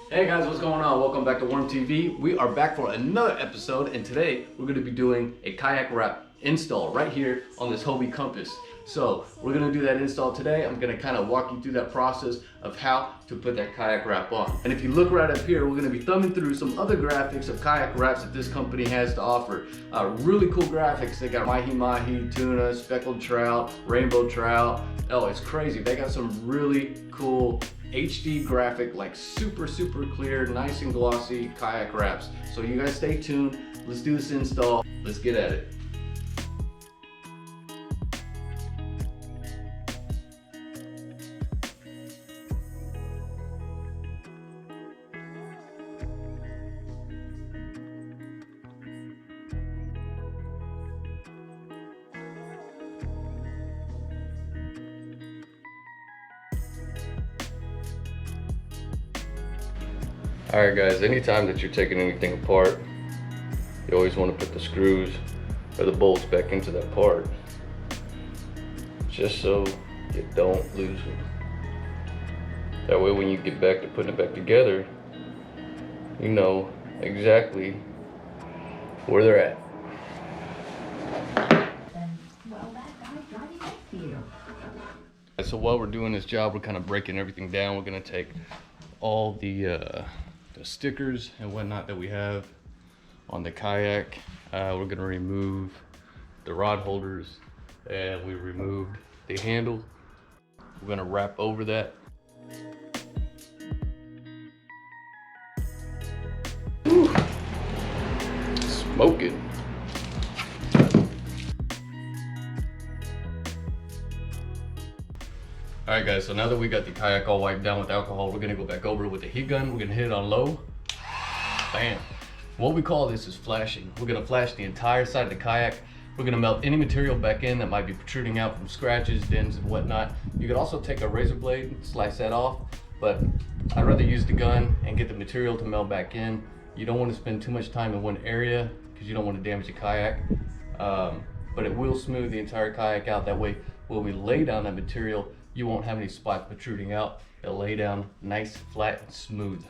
Hey guys, what's going on? Welcome back to Worm TV. We are back for another episode, and today we're going to be doing a kayak wrap install right here on this Hobie Compass. So we're going to do that install today. I'm going to kind of walk you through that process of how to put that kayak wrap on. And if you look right up here, we're going to be thumbing through some other graphics of kayak wraps that this company has to offer. Really cool graphics. They got mahi-mahi, tuna, speckled trout, rainbow trout. Oh, it's crazy. They got some really cool HD graphic, like super clear, nice and glossy kayak wraps. So you guys stay tuned. Let's do this install. Let's get at it. Alright guys, anytime that you're taking anything apart, you always want to put the screws or the bolts back into that part, just so you don't lose them. That way when you get back to putting it back together, you know exactly where they're at. So while we're doing this job, we're kind of breaking everything down. We're going to take all the stickers and whatnot that we have on the kayak. We're going to remove the rod holders, and we removed the handle. We're going to wrap over that. Whew. Smoking. Alright guys, so now that we got the kayak all wiped down with alcohol, we're gonna go back over it with the heat gun. We're gonna hit it on low. Bam. What we call this is flashing. We're gonna flash the entire side of the kayak. We're gonna melt any material back in that might be protruding out from scratches, dents, and whatnot. You could also take a razor blade, slice that off, but I'd rather use the gun and get the material to melt back in. You don't want to spend too much time in one area because you don't want to damage the kayak. But it will smooth the entire kayak out. That way, when we lay down that material, you won't have any spots protruding out. It'll lay down nice, flat, and smooth.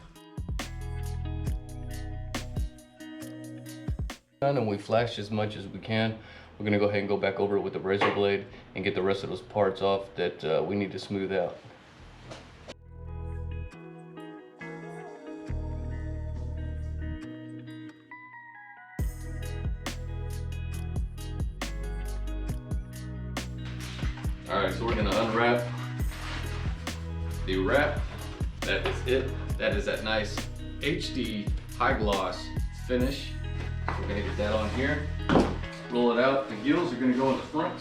And we flash as much as we can. We're gonna go ahead and go back over it with the razor blade and get the rest of those parts off that we need to smooth out. Alright, so we're gonna unwrap the wrap. That is it. That is that nice HD high gloss finish. We're gonna get that on here. Roll it out. The gills are gonna go in the front.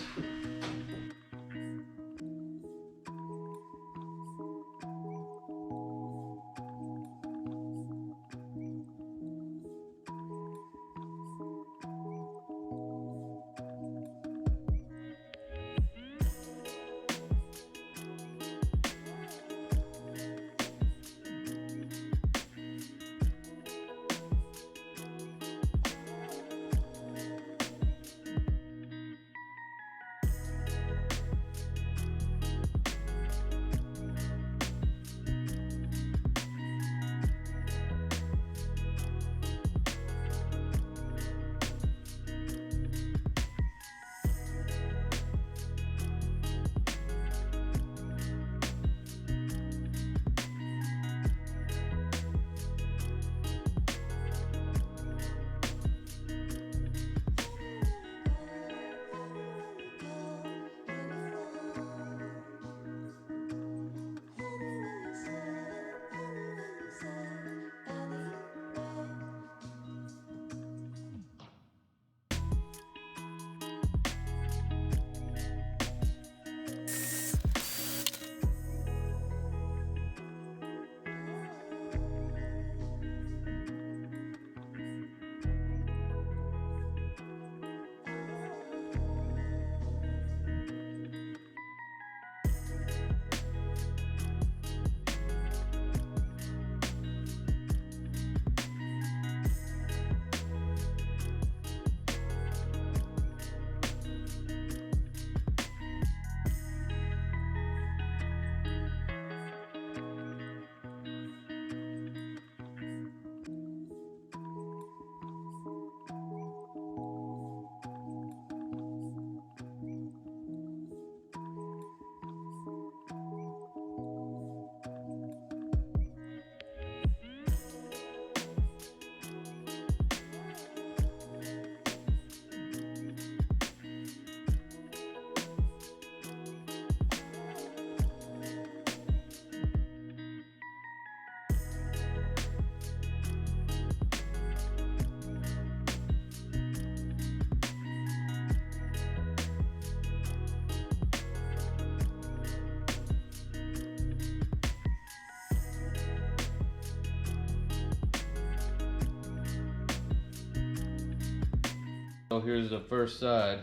So here's the first side.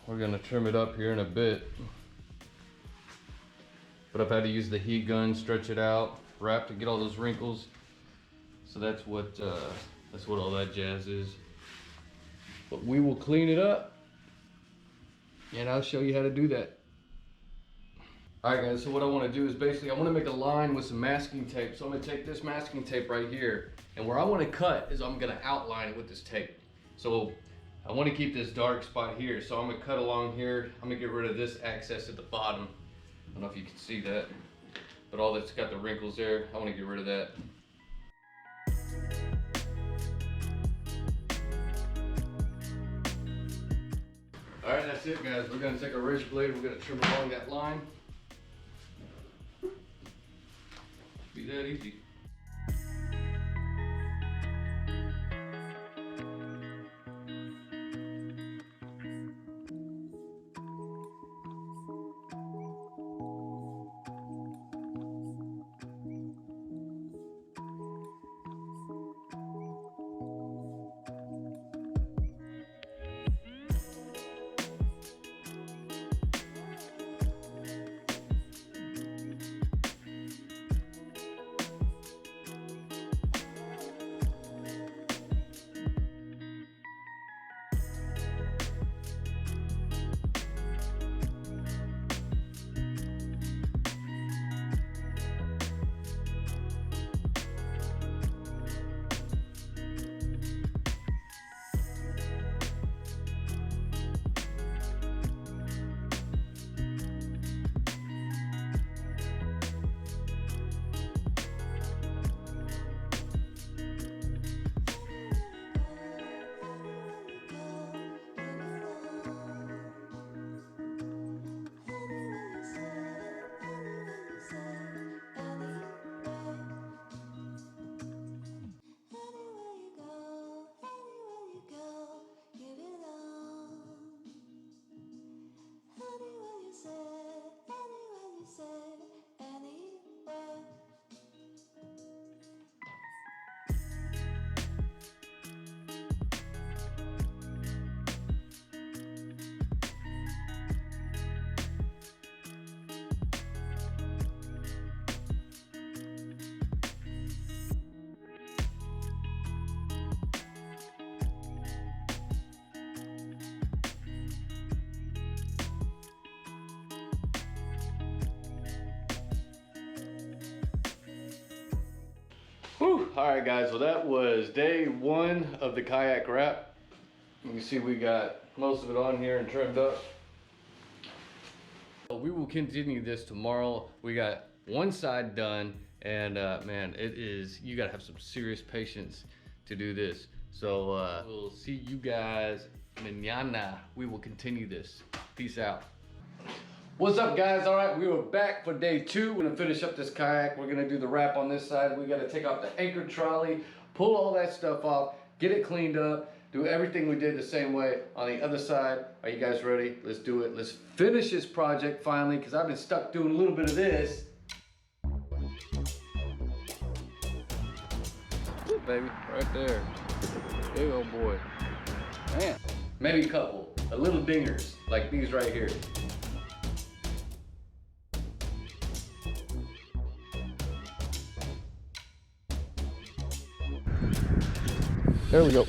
We're gonna trim it up here in a bit. But I've had to use the heat gun, stretch it out, wrap to get all those wrinkles. So that's what all that jazz is. But we will clean it up and I'll show you how to do that. All right guys, so what I wanna do is basically I wanna make a line with some masking tape. So I'm gonna take this masking tape right here, and where I wanna cut is I'm gonna outline it with this tape. So I wanna keep this dark spot here. So I'm gonna cut along here. I'm gonna get rid of this excess at the bottom. I don't know if you can see that, but all that's got the wrinkles there, I wanna get rid of that. All right, that's it guys. We're gonna take our razor blade, we're gonna trim along that line. Be that easy. Whew. All right guys, well that was day one of the kayak wrap. You can see we got most of it on here and trimmed up. We will continue this tomorrow. We got one side done, and man, you gotta have some serious patience to do this. So we'll see you guys mañana. We will continue this. Peace out. What's up guys? All right, we are back for day two. We're gonna finish up this kayak. We're gonna do the wrap on this side. We gotta take off the anchor trolley, pull all that stuff off, get it cleaned up, do everything we did the same way on the other side. Are you guys ready? Let's do it. Let's finish this project finally, because I've been stuck doing a little bit of this. Look, baby, right there. Big old boy. Man, maybe a couple, a little dingers like these right here. There we go.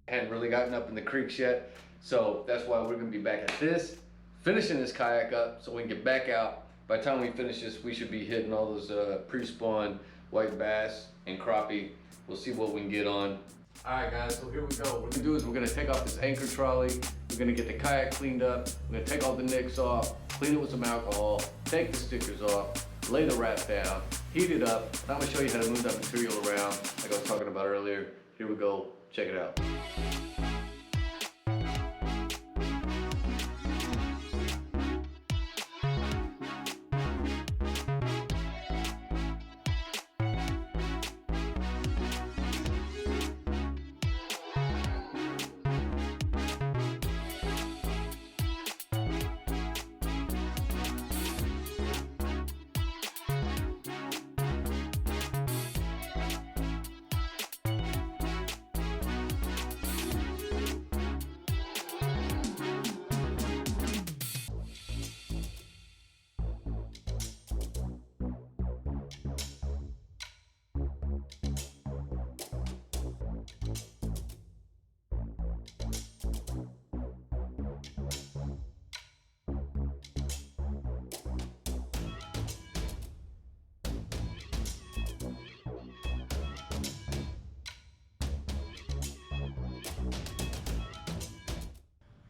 Hadn't really gotten up in the creeks yet, so that's why we're gonna be back at this, finishing this kayak up so we can get back out. By the time we finish this, we should be hitting all those pre-spawn white bass and crappie. We'll see what we can get on. All right guys, so here we go. What we're gonna do is we're gonna take off this anchor trolley. We're gonna get the kayak cleaned up. We're gonna take all the nicks off, clean it with some alcohol, take the stickers off, lay the wrap down, heat it up. I'm gonna show you how to move that material around like I was talking about earlier. Here we go, check it out.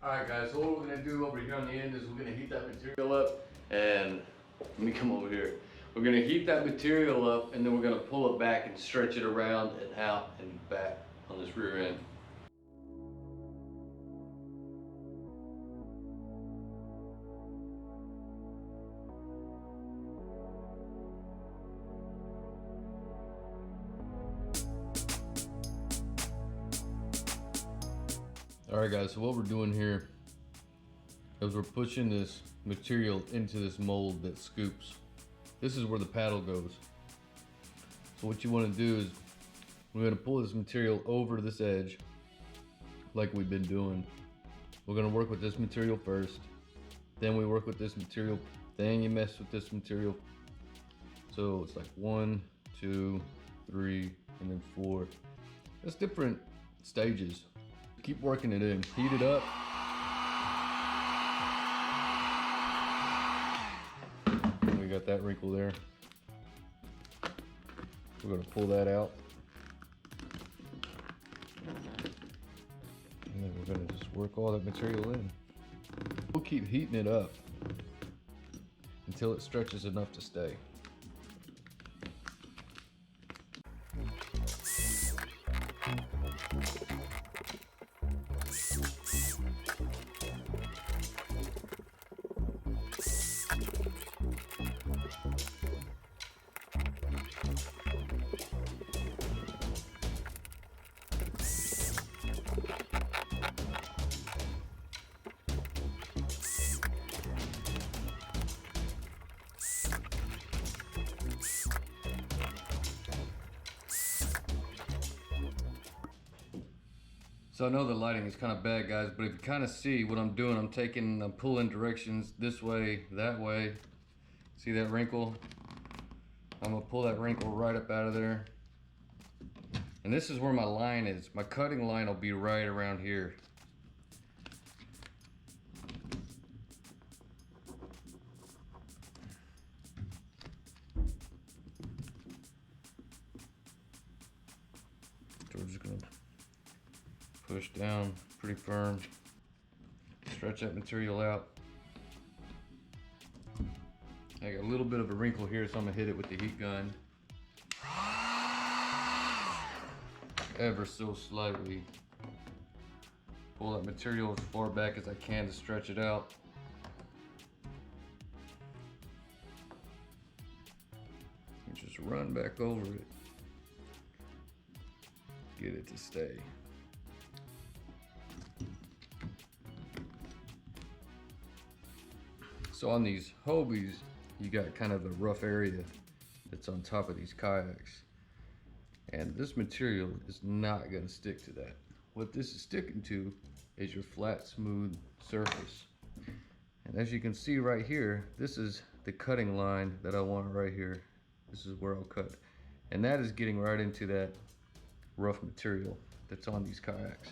Alright guys, so what we're gonna do over here on the end is we're gonna heat that material up, and let me come over here. We're gonna heat that material up, and then we're gonna pull it back and stretch it around and out and back on this rear end. Alright guys, so what we're doing here is we're pushing this material into this mold that scoops. This is where the paddle goes. So what you want to do is we're going to pull this material over this edge like we've been doing. We're going to work with this material first, then we work with this material, then you mess with this material. So it's like 1, 2, 3, and then 4. That's different stages. Keep working it in, heat it up. And we got that wrinkle there. We're gonna pull that out. And then we're gonna just work all that material in. We'll keep heating it up until it stretches enough to stay. So I know the lighting is kind of bad, guys, but if you kind of see what I'm doing, I'm pulling directions this way, that way. See that wrinkle? I'm gonna pull that wrinkle right up out of there. And this is where my line is. My cutting line will be right around here. So we're just gonna push down pretty firm, stretch that material out. I got a little bit of a wrinkle here, so I'm gonna hit it with the heat gun ever so slightly. Pull that material as far back as I can to stretch it out. And just run back over it, get it to stay. So on these Hobies, you got kind of a rough area that's on top of these kayaks. And this material is not gonna stick to that. What this is sticking to is your flat, smooth surface. And as you can see right here, this is the cutting line that I want right here. This is where I'll cut. And that is getting right into that rough material that's on these kayaks.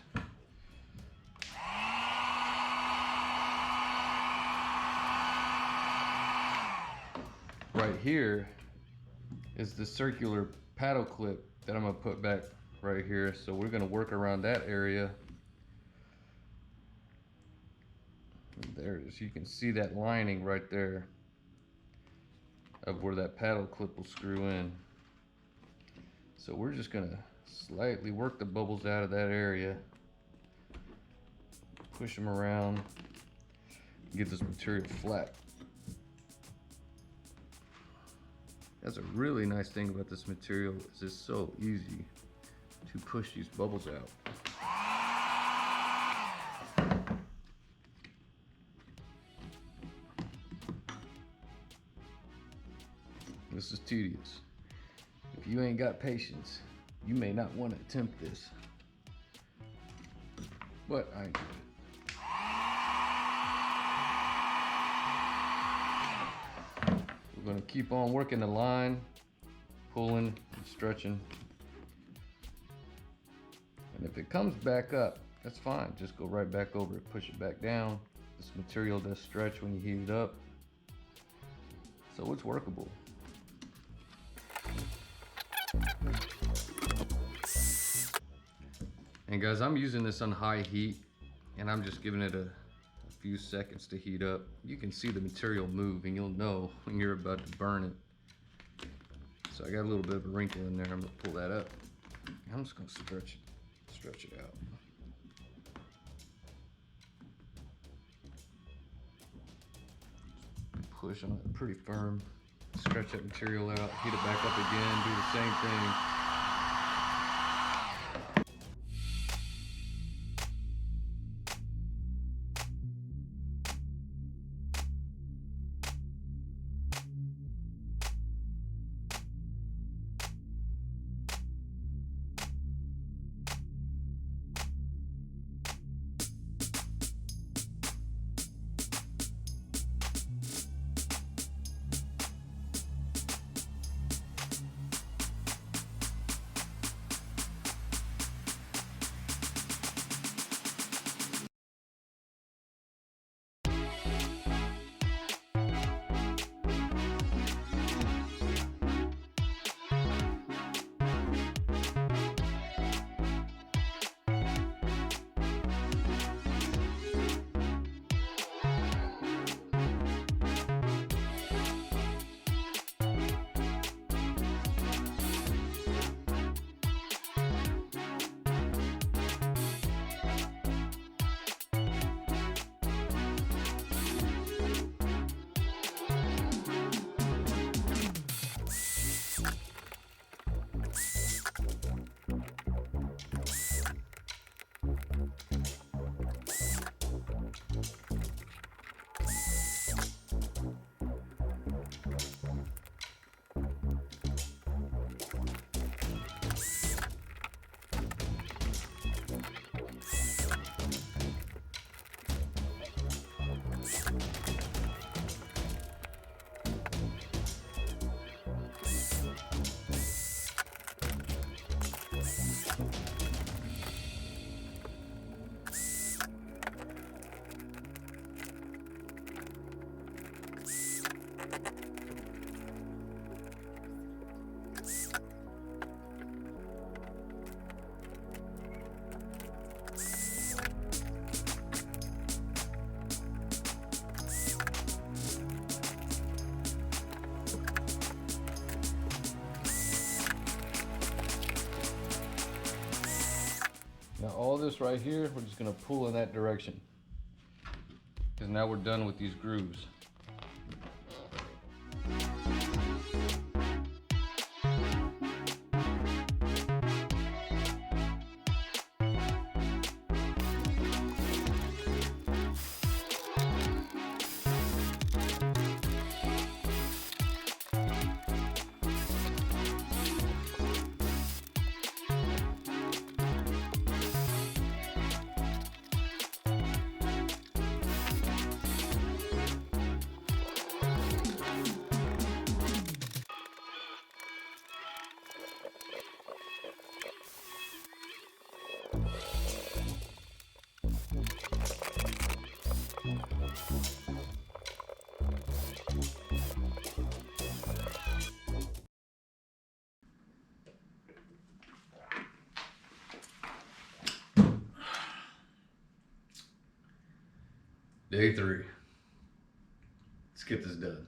Right here is the circular paddle clip that I'm gonna put back right here. So we're gonna work around that area. And there it is. You can see that lining right there of where that paddle clip will screw in. So we're just gonna slightly work the bubbles out of that area, push them around, get this material flat. That's a really nice thing about this material, is it's so easy to push these bubbles out. This is tedious. If you ain't got patience, you may not want to attempt this. But I enjoy it. We're gonna keep on working the line, pulling and stretching. And if it comes back up, that's fine. Just go right back over it, push it back down. This material does stretch when you heat it up. So it's workable. And guys, I'm using this on high heat, and I'm just giving it a few seconds to heat up. You can see the material move and you'll know when you're about to burn it. So I got a little bit of a wrinkle in there. I'm gonna pull that up. I'm just gonna stretch it out. Push on it pretty firm. Stretch that material out, heat it back up again, do the same thing. Now all this right here, we're just gonna pull in that direction. Because now we're done with these grooves. Day 3. Let's get this done.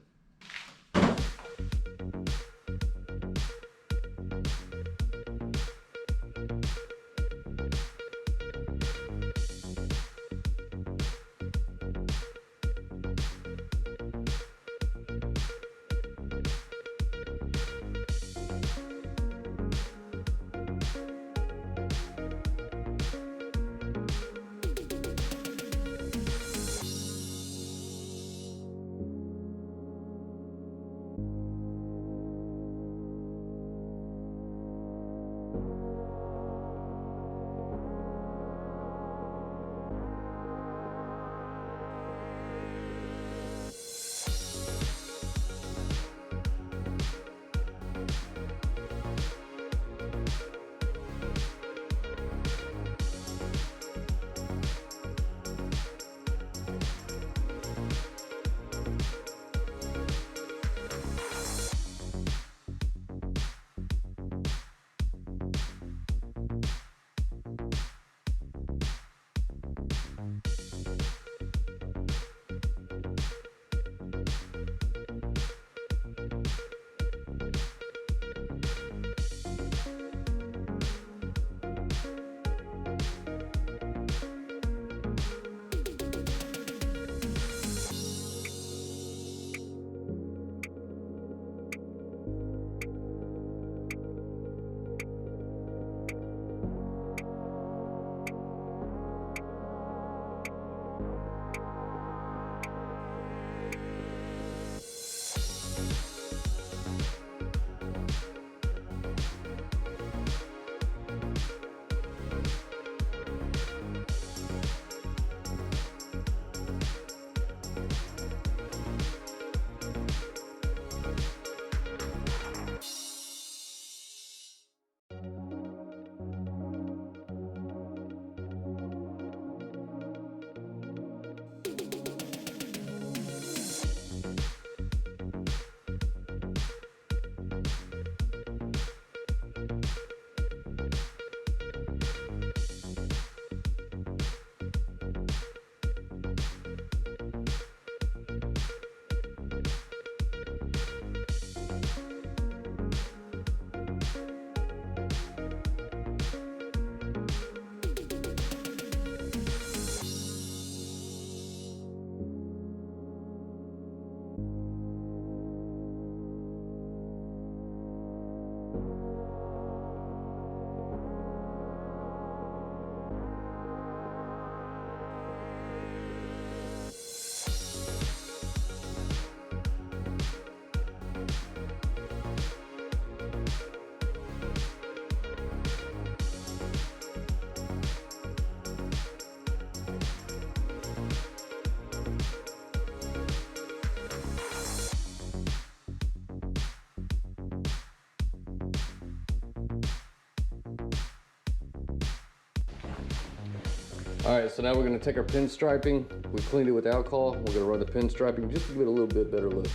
All right, so now we're gonna take our pinstriping. We cleaned it with alcohol. We're gonna run the pinstriping just to give it a little bit better look.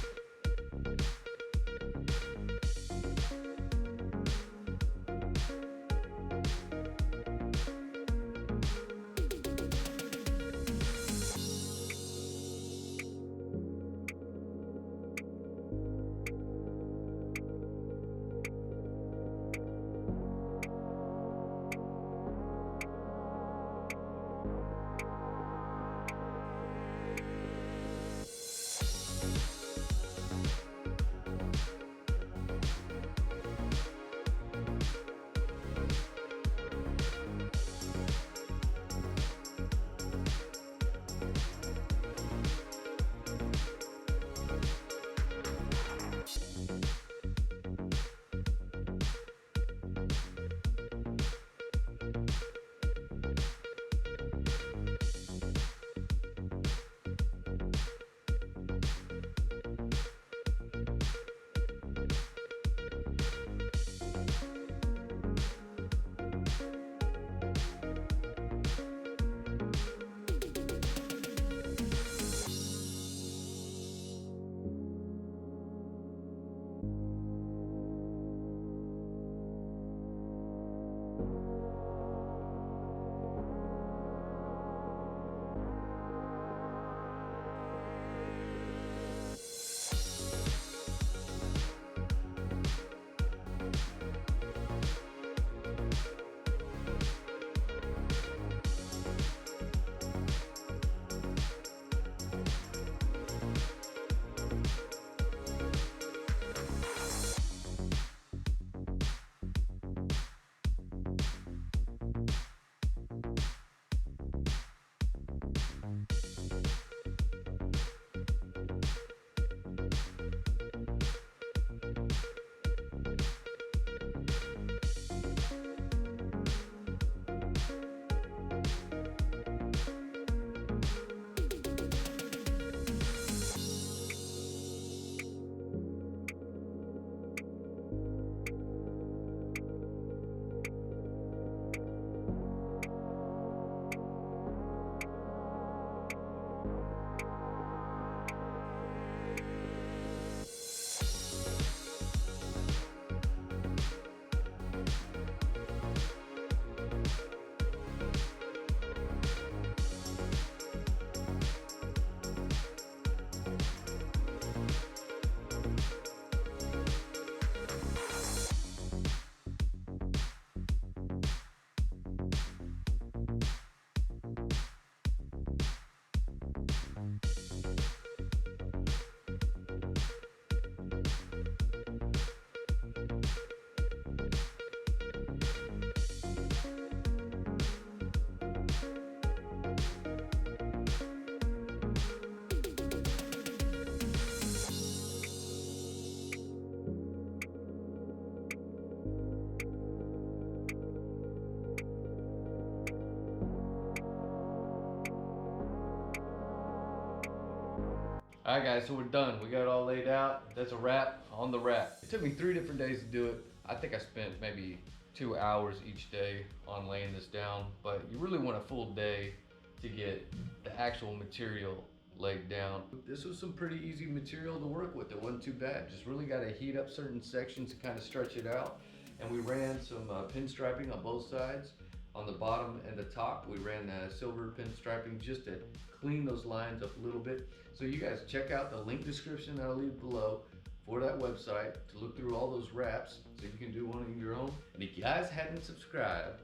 All right, guys, so we're done. We got it all laid out. That's a wrap on the wrap. It took me 3 different days to do it. I think I spent maybe 2 hours each day on laying this down, but you really want a full day to get the actual material laid down. This was some pretty easy material to work with. It wasn't too bad. Just really got to heat up certain sections to kind of stretch it out. And we ran some pinstriping on both sides. On the bottom and the top, we ran silver pinstriping just to clean those lines up a little bit. So you guys check out the link description that I'll leave below for that website to look through all those wraps so you can do one of your own. And if you guys hadn't subscribed,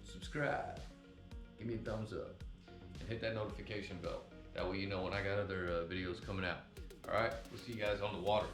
subscribe, give me a thumbs up, and hit that notification bell. That way you know when I got other videos coming out. All right, we'll see you guys on the water.